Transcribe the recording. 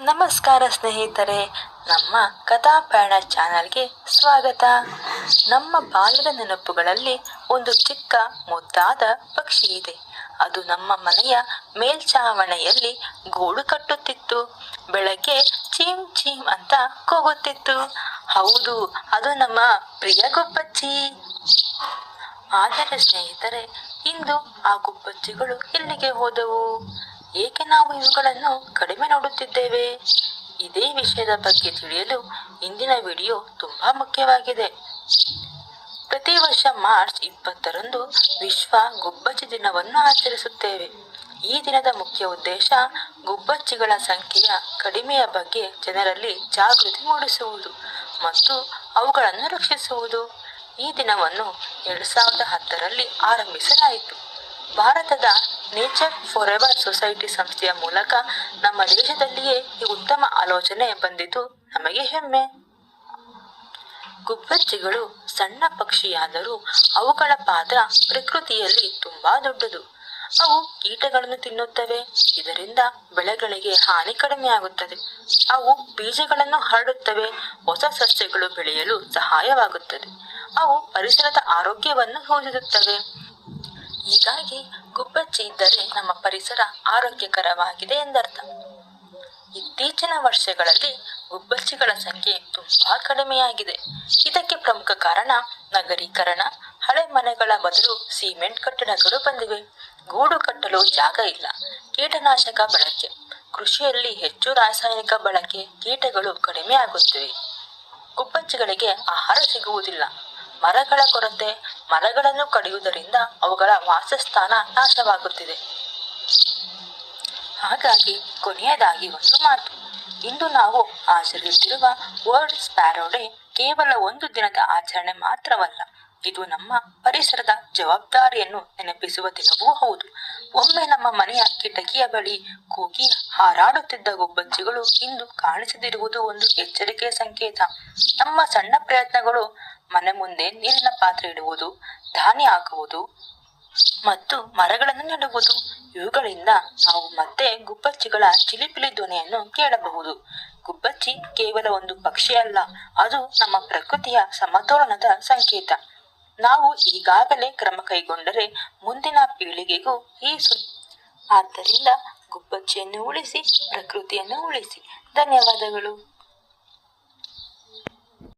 ನಮಸ್ಕಾರ ಸ್ನೇಹಿತರೆ, ನಮ್ಮ ಕಥಾಪಯಣ ಚಾನಲ್ಗೆ ಸ್ವಾಗತ. ನಮ್ಮ ಬಾಲ್ಯದ ನೆನಪುಗಳಲ್ಲಿ ಒಂದು ಚಿಕ್ಕ ಮುದ್ದಾದ ಪಕ್ಷಿ ಇದೆ. ಅದು ನಮ್ಮ ಮನೆಯ ಮೇಲ್ಛಾವಣಿಯಲ್ಲಿ ಗೂಡು ಕಟ್ಟುತ್ತಿತ್ತು. ಬೆಳಗ್ಗೆ ಚೀಮ್ ಚೀಮ್ ಅಂತ ಕೂಗುತ್ತಿತ್ತು. ಹೌದು, ಅದು ನಮ್ಮ ಪ್ರಿಯ ಗುಬ್ಬಚ್ಚಿ. ಆದರೆ ಸ್ನೇಹಿತರೆ, ಇಂದು ಆ ಗುಬ್ಬಚ್ಚಿಗಳು ಎಲ್ಲಿಗೆ ಹೋದವು? ಏಕೆ ನಾವು ಇವುಗಳನ್ನು ಕಡಿಮೆ ನೋಡುತ್ತಿದ್ದೇವೆ? ಇದೇ ವಿಷಯದ ಬಗ್ಗೆ ತಿಳಿಯಲು ಇಂದಿನ ವಿಡಿಯೋ ತುಂಬಾ ಮುಖ್ಯವಾಗಿದೆ. ಪ್ರತಿ ವರ್ಷ ಮಾರ್ಚ್ 20ರಂದು ವಿಶ್ವ ಗುಬ್ಬಚ್ಚಿ ದಿನವನ್ನು ಆಚರಿಸುತ್ತೇವೆ. ಈ ದಿನದ ಮುಖ್ಯ ಉದ್ದೇಶ ಗುಬ್ಬಚ್ಚಿಗಳ ಸಂಖ್ಯೆಯ ಕಡಿಮೆಯ ಬಗ್ಗೆ ಜನರಲ್ಲಿ ಜಾಗೃತಿ ಮೂಡಿಸುವುದು ಮತ್ತು ಅವುಗಳನ್ನು ರಕ್ಷಿಸುವುದು. ಈ ದಿನವನ್ನು 2010ರಲ್ಲಿ ಆರಂಭಿಸಲಾಯಿತು. ಭಾರತದ ನೇಚರ್ ಫಾರೆವರ್ ಸೊಸೈಟಿ ಸಂಸ್ಥೆಯ ಮೂಲಕ ನಮ್ಮ ದೇಶದಲ್ಲಿಯೇ ಈ ಉತ್ತಮ ಆಲೋಚನೆ ಬಂದಿದ್ದು ನಮಗೆ ಹೆಮ್ಮೆ. ಗುಬ್ಬಚ್ಚಿಗಳು ಸಣ್ಣ ಪಕ್ಷಿಯಾದರೂ ಅವುಗಳ ಪಾತ್ರ ಪ್ರಕೃತಿಯಲ್ಲಿ ತುಂಬಾ ದೊಡ್ಡದು. ಅವು ಕೀಟಗಳನ್ನು ತಿನ್ನುತ್ತವೆ. ಇದರಿಂದ ಬೆಳೆಗಳಿಗೆ ಹಾನಿ ಕಡಿಮೆಯಾಗುತ್ತದೆ. ಅವು ಬೀಜಗಳನ್ನು ಹರಡುತ್ತವೆ. ಹೊಸ ಸಸ್ಯಗಳು ಬೆಳೆಯಲು ಸಹಾಯವಾಗುತ್ತದೆ. ಅವು ಪರಿಸರದ ಆರೋಗ್ಯವನ್ನು ಸೂಚಿಸುತ್ತವೆ. ಹೀಗಾಗಿ ಗುಬ್ಬಚ್ಚಿ ಇದ್ದರೆ ನಮ್ಮ ಪರಿಸರ ಆರೋಗ್ಯಕರವಾಗಿದೆ ಎಂದರ್ಥ. ಇತ್ತೀಚಿನ ವರ್ಷಗಳಲ್ಲಿ ಗುಬ್ಬಚ್ಚಿಗಳ ಸಂಖ್ಯೆ ತುಂಬಾ ಕಡಿಮೆಯಾಗಿದೆ. ಇದಕ್ಕೆ ಪ್ರಮುಖ ಕಾರಣ ನಗರೀಕರಣ. ಹಳೆ ಮನೆಗಳ ಬದಲು ಸಿಮೆಂಟ್ ಕಟ್ಟಡಗಳು ಬಂದಿವೆ. ಗೂಡು ಕಟ್ಟಲು ಜಾಗ ಇಲ್ಲ. ಕೀಟನಾಶಕ ಬಳಕೆ. ಕೃಷಿಯಲ್ಲಿ ಹೆಚ್ಚು ರಾಸಾಯನಿಕ ಬಳಕೆ. ಕೀಟಗಳು ಕಡಿಮೆ ಆಗುತ್ತಿವೆ. ಗುಬ್ಬಚ್ಚಿಗಳಿಗೆ ಆಹಾರ ಸಿಗುವುದಿಲ್ಲ. ಮರಗಳ ಕೊರತೆ. ಮರಗಳನ್ನು ಕಡಿಯುವುದರಿಂದ ಅವುಗಳ ವಾಸಸ್ಥಾನ ನಾಶವಾಗುತ್ತಿದೆ. ಹಾಗಾಗಿ ಕೊನೆಯದಾಗಿ ಒಂದು ಮಾತು. ಇಂದು ನಾವು ಆಚರಿಸುತ್ತಿರುವ ವರ್ಲ್ಡ್ ಸ್ಪ್ಯಾರೋ ಡೇ ಕೇವಲ ಒಂದು ದಿನದ ಆಚರಣೆ ಮಾತ್ರವಲ್ಲ. ಇದು ನಮ್ಮ ಪರಿಸರದ ಜವಾಬ್ದಾರಿಯನ್ನು ನೆನಪಿಸುವ ದಿನವೂ ಹೌದು. ಒಮ್ಮೆ ನಮ್ಮ ಮನೆಯ ಕಿಟಕಿಯ ಬಳಿ ಕೂಗಿ ಹಾರಾಡುತ್ತಿದ್ದ ಗುಬ್ಬಚ್ಚಿಗಳು ಇಂದು ಕಾಣಿಸದಿರುವುದು ಒಂದು ಎಚ್ಚರಿಕೆಯ ಸಂಕೇತ. ನಮ್ಮ ಸಣ್ಣ ಪ್ರಯತ್ನಗಳು, ಮನೆ ಮುಂದೆ ನೀರಿನ ಪಾತ್ರೆ ಇಡುವುದು, ಧಾನ್ಯ ಹಾಕುವುದು ಮತ್ತು ಮರಗಳನ್ನು ನೆಡುವುದು, ಇವುಗಳಿಂದ ನಾವು ಮತ್ತೆ ಗುಬ್ಬಚ್ಚಿಗಳ ಚಿಲಿಪಿಲಿ ಧ್ವನಿಯನ್ನು ಕೇಳಬಹುದು. ಗುಬ್ಬಚ್ಚಿ ಕೇವಲ ಒಂದು ಪಕ್ಷಿ ಅಲ್ಲ, ಅದು ನಮ್ಮ ಪ್ರಕೃತಿಯ ಸಮತೋಲನದ ಸಂಕೇತ. ನಾವು ಈಗಾಗಲೇ ಕ್ರಮ ಕೈಗೊಂಡರೆ ಮುಂದಿನ ಪೀಳಿಗೆಗೂ ಆದ್ದರಿಂದ ಗುಬ್ಬಚ್ಚಿಯನ್ನು ಉಳಿಸಿ, ಪ್ರಕೃತಿಯನ್ನು ಉಳಿಸಿ. ಧನ್ಯವಾದಗಳು.